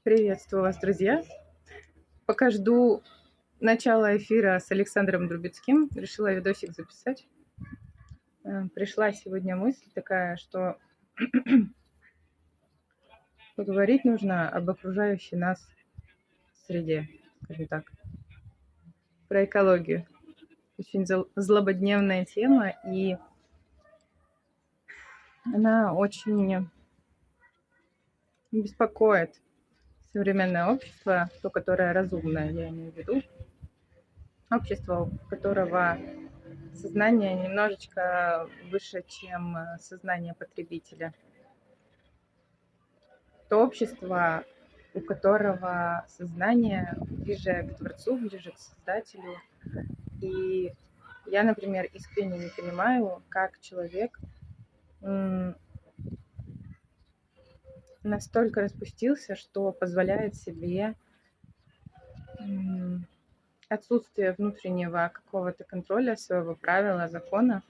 Приветствую вас, друзья! Пока жду начала эфира с Александром Друбецким, решила видосик записать. Пришла сегодня мысль такая, что поговорить нужно об окружающей нас среде, скажем так, про экологию. Очень злободневная тема, и она очень беспокоит современное общество, то, которое разумное, я имею в виду. Общество, у которого сознание немножечко выше, чем сознание потребителя. То общество, у которого сознание ближе к Творцу, ближе к Создателю. И я, например, искренне не понимаю, как человек настолько распустился, что позволяет себе отсутствие внутреннего какого-то контроля, своего правила, закона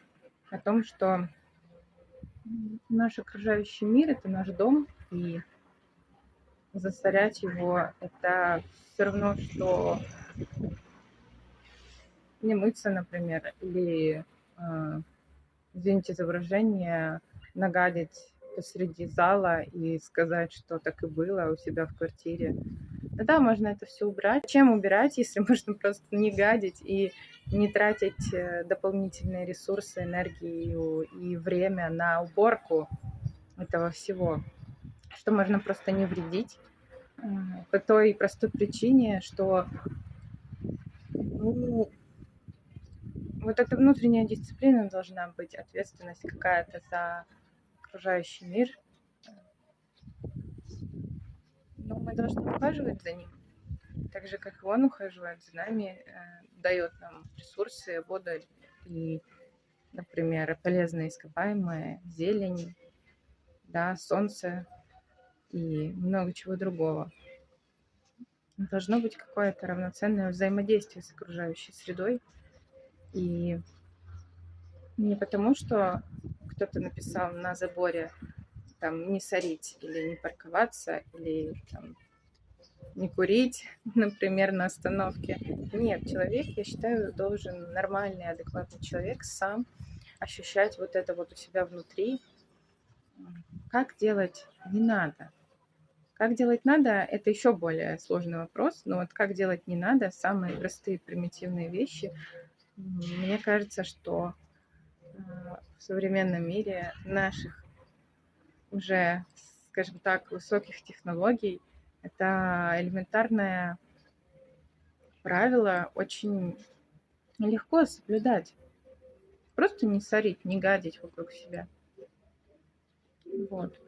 о том, что наш окружающий мир – это наш дом, и засорять его – это все равно, что не мыться, например, или, извините за выражение, нагадить посреди зала и сказать, что так и было у себя в квартире. Да, можно это все убрать. Чем убирать, если можно просто не гадить и не тратить дополнительные ресурсы, энергию и время на уборку этого всего, что можно просто не вредить по той простой причине, что вот эта внутренняя дисциплина должна быть, ответственность какая-то за окружающий мир. Но мы должны ухаживать за ним, так же, как и он ухаживает за нами, дает нам ресурсы, воду и, например, полезные ископаемые, зелень, да, солнце и много чего другого. Должно быть какое-то равноценное взаимодействие с окружающей средой. И не потому, что кто-то написал на заборе там не сорить или не парковаться, или там, не курить, например, на остановке. Нет, человек, я считаю, должен, нормальный, адекватный человек сам ощущать вот это вот у себя внутри. Как делать не надо. Как делать надо, это еще более сложный вопрос, но вот как делать не надо, самые простые примитивные вещи, мне кажется, что в современном мире наших уже, скажем так, высоких технологий, это элементарное правило очень легко соблюдать. Просто не сорить, не гадить вокруг себя. Вот.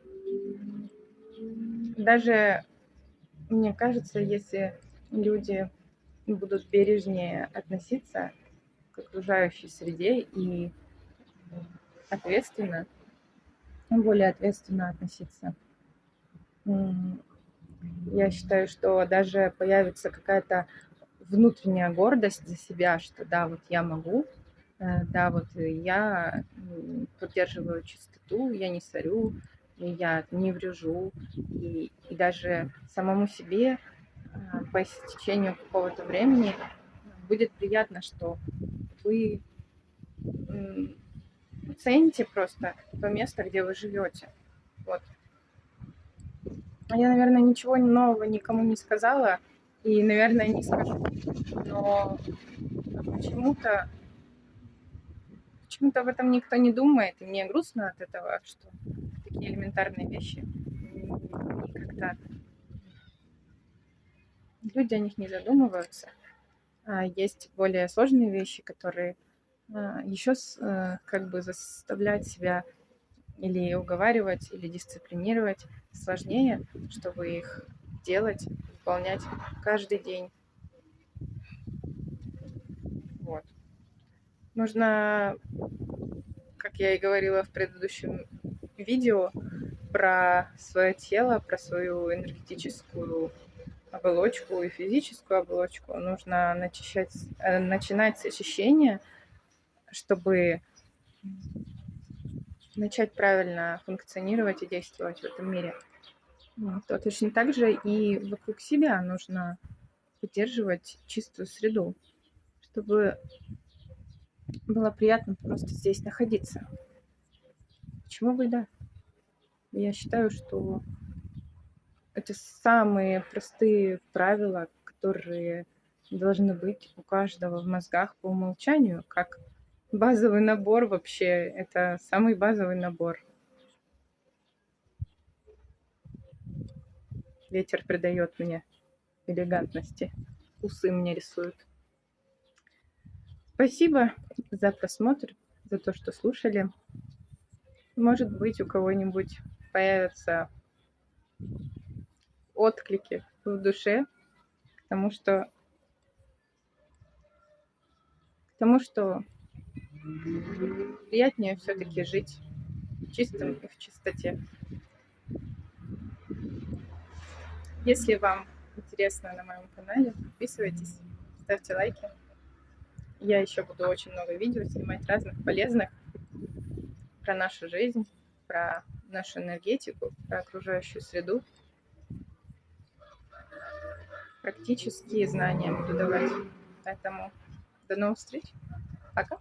Даже, мне кажется, если люди будут бережнее относиться к окружающей среде и ответственно, более ответственно относиться, я считаю, что даже появится какая-то внутренняя гордость за себя, что да, вот я могу, да, вот я поддерживаю чистоту, я не сорю, я не врежу, и даже самому себе по истечению какого-то времени будет приятно, что вы цените просто то место, где вы живете. Вот. Я, наверное, ничего нового никому не сказала и, наверное, не скажу. Но почему-то об этом никто не думает, и мне грустно от этого, что такие элементарные вещи как-то люди о них не задумываются. Есть более сложные вещи, которые еще как бы заставлять себя или уговаривать, или дисциплинировать сложнее, чтобы их делать, выполнять каждый день. Вот. Нужно, как я и говорила в предыдущем видео, про свое тело, про свою энергетическую оболочку и физическую оболочку, нужно начинать с очищения, чтобы начать правильно функционировать и действовать в этом мире. То точно так же и вокруг себя нужно поддерживать чистую среду, чтобы было приятно просто здесь находиться. Почему бы и да? Я считаю, что это самые простые правила, которые должны быть у каждого в мозгах по умолчанию, как базовый набор вообще. Это самый базовый набор. Ветер придает мне элегантности. Усы мне рисуют. Спасибо за просмотр, за то, что слушали. Может быть, у кого-нибудь появятся отклики в душе к тому, что приятнее все-таки жить чистым и в чистоте. Если вам интересно на моем канале, подписывайтесь, ставьте лайки. Я еще буду очень много видео снимать разных полезных про нашу жизнь, про нашу энергетику, про окружающую среду. Практические знания буду давать. Поэтому до новых встреч. Пока.